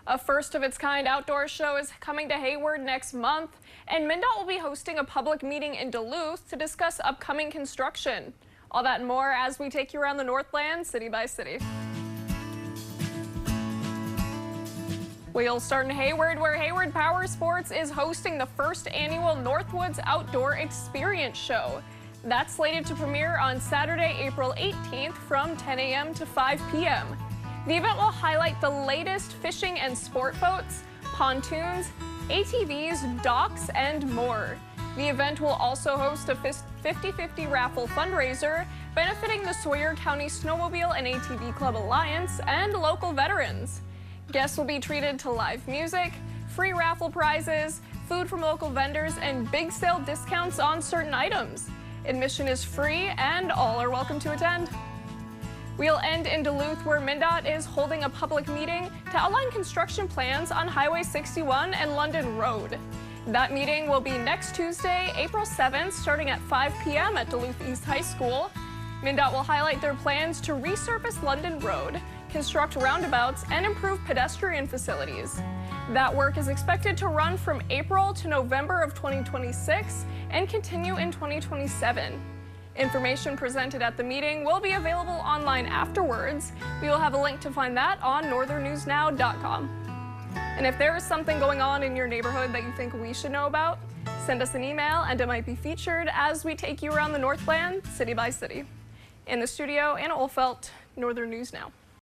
A first-of-its-kind outdoor show is coming to Hayward next month, and MnDOT will be hosting a public meeting in Duluth to discuss upcoming construction. All that and more as we take you around the Northland, city by city. We'll start in Hayward, where Hayward Power Sports is hosting the first annual Northwoods Outdoor Experience Show. That's slated to premiere on Saturday, April 18th from 10 a.m. to 5 p.m. The event will highlight the latest fishing and sport boats, pontoons, ATVs, docks, and more. The event will also host a 50-50 raffle fundraiser benefiting the Sawyer County Snowmobile and ATV Club Alliance and local veterans. Guests will be treated to live music, free raffle prizes, food from local vendors, and big sale discounts on certain items. Admission is free and all are welcome to attend. We'll end in Duluth, where MnDOT is holding a public meeting to outline construction plans on Highway 61 and London Road. That meeting will be next Tuesday, April 7th, starting at 5 p.m. at Duluth East High School. MnDOT will highlight their plans to resurface London Road, construct roundabouts, and improve pedestrian facilities. That work is expected to run from April to November of 2026 and continue in 2027. Information presented at the meeting will be available online afterwards. We will have a link to find that on northernnewsnow.com. And if there is something going on in your neighborhood that you think we should know about, send us an email and it might be featured as we take you around the Northland, city by city. In the studio, Anna Olfelt, Northern News Now.